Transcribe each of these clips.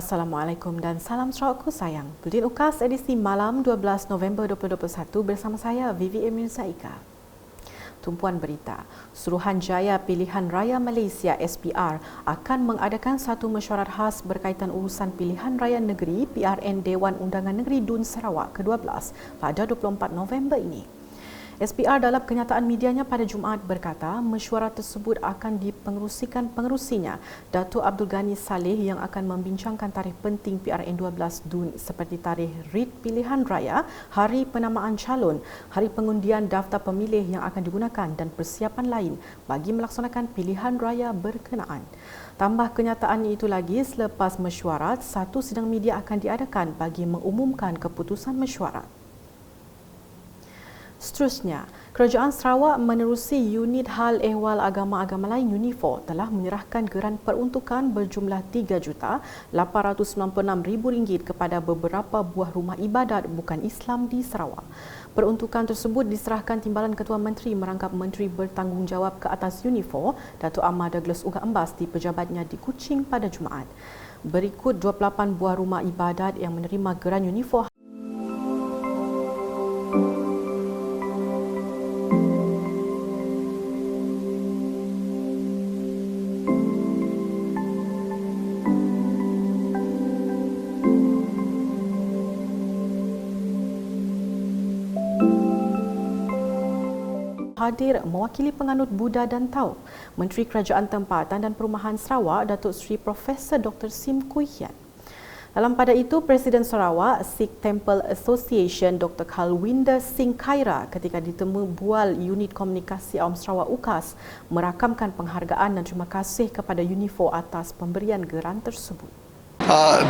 Assalamualaikum dan salam Sarawakku sayang. Buletin UKAS edisi malam 12 November 2021 bersama saya Vivi Mirzaika. Tumpuan berita, Suruhanjaya Pilihan Raya Malaysia SPR akan mengadakan satu mesyuarat khas berkaitan urusan pilihan raya negeri PRN Dewan Undangan Negeri Dun Sarawak ke-12 pada 24 November ini. SPR dalam kenyataan medianya pada Jumaat berkata mesyuarat tersebut akan dipengerusikan pengerusinya Datuk Abdul Ghani Saleh yang akan membincangkan tarikh penting PRN 12 DUN seperti tarikh rit pilihan raya, hari penamaan calon, hari pengundian daftar pemilih yang akan digunakan dan persiapan lain bagi melaksanakan pilihan raya berkenaan. Tambah kenyataannya itu lagi, selepas mesyuarat, satu sidang media akan diadakan bagi mengumumkan keputusan mesyuarat. Seterusnya, Kerajaan Sarawak menerusi Unit Hal Ehwal Agama-Agama Lain UNIFOR telah menyerahkan geran peruntukan berjumlah RM3,896,000 kepada beberapa buah rumah ibadat bukan Islam di Sarawak. Peruntukan tersebut diserahkan Timbalan Ketua Menteri merangkap Menteri Bertanggungjawab ke atas UNIFOR, Datuk Ahmad Douglas Uga Embas di pejabatnya di Kuching pada Jumaat. Berikut 28 buah rumah ibadat yang menerima geran UNIFOR. Hadir mewakili penganut Buddha dan Tao, Menteri Kerajaan Tempatan dan Perumahan Sarawak, Datuk Seri Profesor Dr. Sim Kui Hian. Dalam pada itu, Presiden Sarawak Sikh Temple Association Dr. Khalwinder Singh Khaira ketika ditemu bual Unit Komunikasi Awam Sarawak UKAS merakamkan penghargaan dan terima kasih kepada UNIFOR atas pemberian geran tersebut.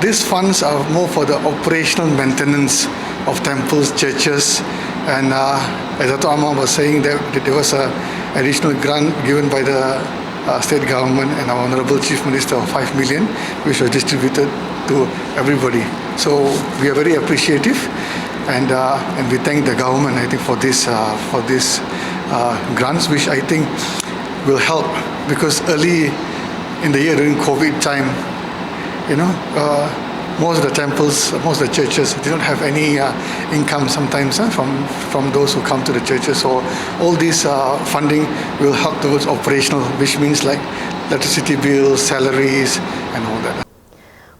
These funds are more for the operational maintenance of temples, churches, and as Dato' Ahmad was saying, there was an additional grant given by the state government and our Honourable Chief Minister of 5 million, which was distributed to everybody. So we are very appreciative, and we thank the government, I think, for this grants, which I think will help, because early in the year during COVID time, most of the temples, most of the churches, they don't have any income sometimes from those who come to the churches. So all this funding will help towards operational, which means like electricity bills, salaries and all that.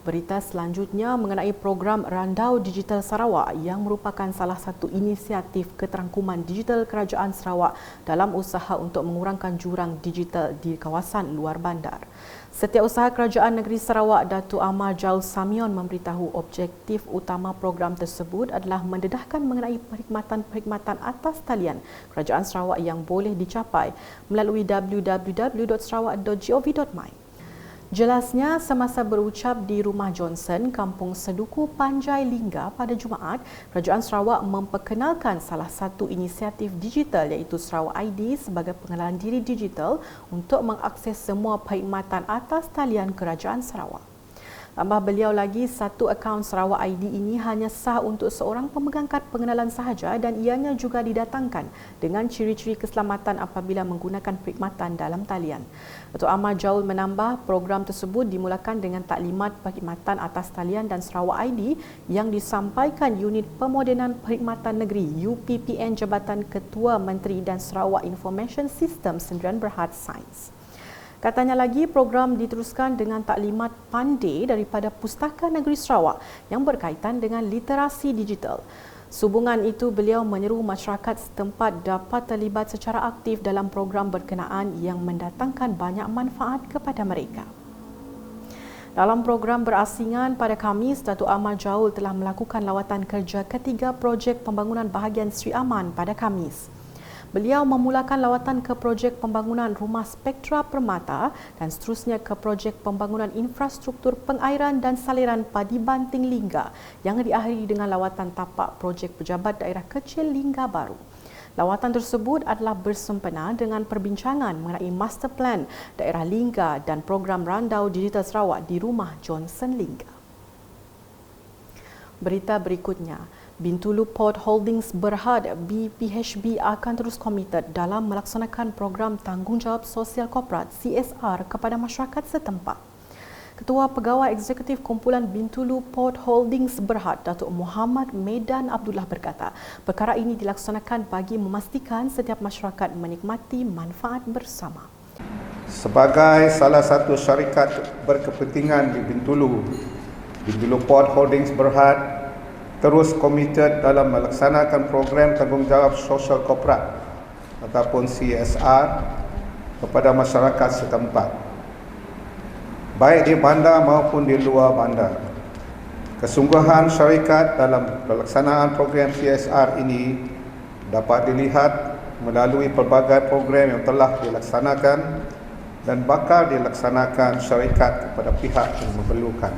Berita selanjutnya mengenai program Randau Digital Sarawak yang merupakan salah satu inisiatif keterangkuman digital Kerajaan Sarawak dalam usaha untuk mengurangkan jurang digital di kawasan luar bandar. Setiausaha Kerajaan Negeri Sarawak Datuk Amar Jaul Samion memberitahu objektif utama program tersebut adalah mendedahkan mengenai perkhidmatan atas talian Kerajaan Sarawak yang boleh dicapai melalui www.sarawak.gov.my. Jelasnya, semasa berucap di Rumah Johnson, Kampung Seduku, Panjai Lingga pada Jumaat, Kerajaan Sarawak memperkenalkan salah satu inisiatif digital iaitu Sarawak ID sebagai pengenalan diri digital untuk mengakses semua perkhidmatan atas talian Kerajaan Sarawak. Tambah beliau lagi, satu akaun Sarawak ID ini hanya sah untuk seorang pemegang kad pengenalan sahaja dan ianya juga didatangkan dengan ciri-ciri keselamatan apabila menggunakan perkhidmatan dalam talian. Datuk Ahmad Jaul menambah, program tersebut dimulakan dengan taklimat perkhidmatan atas talian dan Sarawak ID yang disampaikan Unit Pemodenan Perkhidmatan Negeri UPPN Jabatan Ketua Menteri dan Sarawak Information System Sdn Bhd Sains. Katanya lagi, program diteruskan dengan taklimat pandai daripada Pustaka Negeri Sarawak yang berkaitan dengan literasi digital. Sehubungan itu, beliau menyeru masyarakat setempat dapat terlibat secara aktif dalam program berkenaan yang mendatangkan banyak manfaat kepada mereka. Dalam program berasingan pada Khamis, Datuk Ahmad Jaul telah melakukan lawatan kerja ketiga projek pembangunan bahagian Sri Aman pada Khamis. Beliau memulakan lawatan ke projek pembangunan Rumah Spektra Permata dan seterusnya ke projek pembangunan infrastruktur pengairan dan saliran Padi Banting Lingga yang diakhiri dengan lawatan tapak projek Pejabat Daerah Kecil Lingga Baru. Lawatan tersebut adalah bersempena dengan perbincangan mengenai Master Plan Daerah Lingga dan program Randau Digital Sarawak di Rumah Johnson Lingga. Berita berikutnya, Bintulu Port Holdings Berhad BPHB akan terus komited dalam melaksanakan program Tanggungjawab Sosial Korporat CSR kepada masyarakat setempat. Ketua Pegawai Eksekutif Kumpulan Bintulu Port Holdings Berhad, Datuk Muhammad Medan Abdullah berkata, perkara ini dilaksanakan bagi memastikan setiap masyarakat menikmati manfaat bersama. Sebagai salah satu syarikat berkepentingan di Bintulu Port Holdings Berhad terus komited dalam melaksanakan program tanggungjawab sosial korporat ataupun CSR kepada masyarakat setempat, baik di bandar maupun di luar bandar. Kesungguhan syarikat dalam pelaksanaan program CSR ini dapat dilihat melalui pelbagai program yang telah dilaksanakan dan bakal dilaksanakan syarikat kepada pihak yang memerlukan.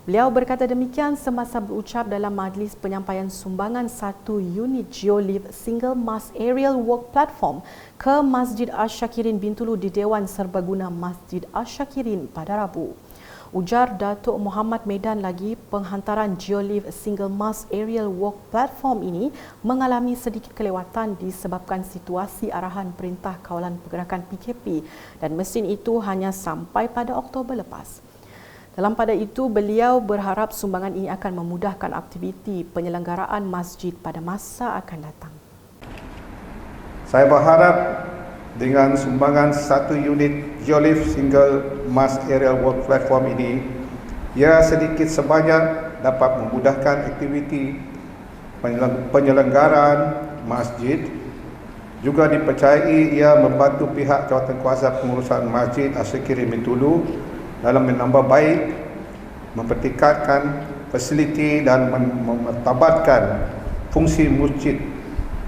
Beliau berkata demikian semasa berucap dalam majlis penyampaian sumbangan 1 unit Geolift Single Mast Aerial Work Platform ke Masjid Asyakirin Bintulu di Dewan Serbaguna Masjid Asyakirin pada Rabu. Ujar Datuk Muhammad Medan lagi, penghantaran Geolift Single Mast Aerial Work Platform ini mengalami sedikit kelewatan disebabkan situasi arahan Perintah Kawalan Pergerakan PKP dan mesin itu hanya sampai pada Oktober lepas. Dalam pada itu, beliau berharap sumbangan ini akan memudahkan aktiviti penyelenggaraan masjid pada masa akan datang. Saya berharap dengan sumbangan 1 unit Geolift Single Mast Aerial Work Platform ini, ia sedikit sebanyak dapat memudahkan aktiviti penyelenggaraan masjid. Juga dipercayai ia membantu pihak jawatankuasa pengurusan Masjid Asyakirin Bintulu dalam menambah baik, mempertingkatkan fasiliti dan memartabatkan fungsi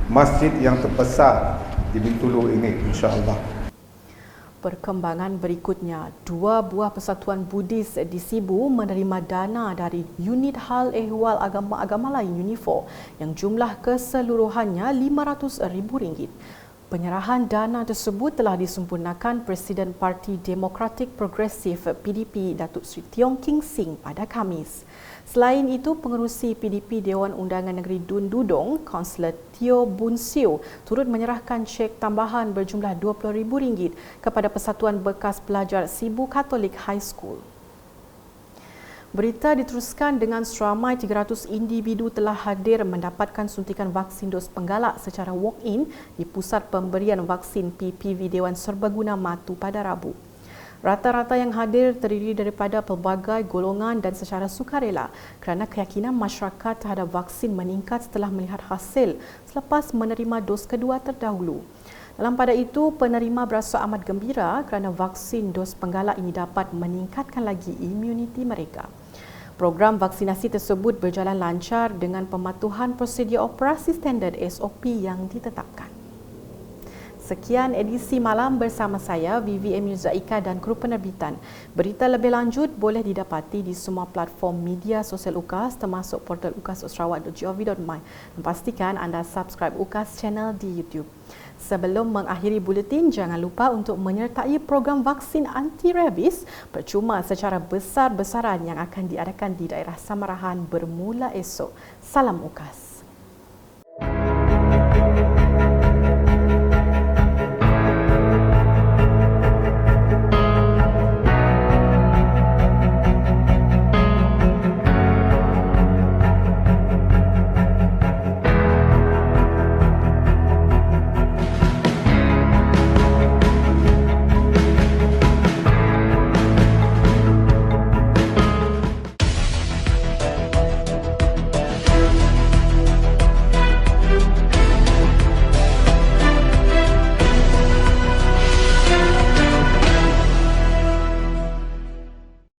masjid yang terbesar di Bintulu ini, insya-Allah. Perkembangan berikutnya, 2 buah persatuan Buddhis di Sibu menerima dana dari Unit Hal Ehwal Agama-Agama Lain UNIFOR yang jumlah keseluruhannya RM500,000. Penyerahan dana tersebut telah disempurnakan Presiden Parti Demokratik Progresif PDP Datuk Seri Tiong King Sing pada Khamis. Selain itu, pengerusi PDP Dewan Undangan Negeri Dun Dudong, Kaunselor Teo Boon Siew, turut menyerahkan cek tambahan berjumlah RM20,000 kepada Persatuan Bekas Pelajar Sibu Katolik High School. Berita diteruskan dengan seramai 300 individu telah hadir mendapatkan suntikan vaksin dos penggalak secara walk-in di Pusat Pemberian Vaksin PPV Dewan Serbaguna Matu pada Rabu. Rata-rata yang hadir terdiri daripada pelbagai golongan dan secara sukarela kerana keyakinan masyarakat terhadap vaksin meningkat setelah melihat hasil selepas menerima dos kedua terdahulu. Dalam pada itu, penerima berasa amat gembira kerana vaksin dos penggalak ini dapat meningkatkan lagi imuniti mereka. Program vaksinasi tersebut berjalan lancar dengan pematuhan prosedur operasi standard SOP yang ditetapkan. Sekian edisi malam bersama saya, VVM Zaika dan kru penerbitan. Berita lebih lanjut boleh didapati di semua platform media sosial UKAS termasuk portal ukassarawak.gov.my. Pastikan anda subscribe UKAS channel di YouTube. Sebelum mengakhiri buletin, jangan lupa untuk menyertai program vaksin anti-rabies percuma secara besar-besaran yang akan diadakan di daerah Samarahan bermula esok. Salam UKAS.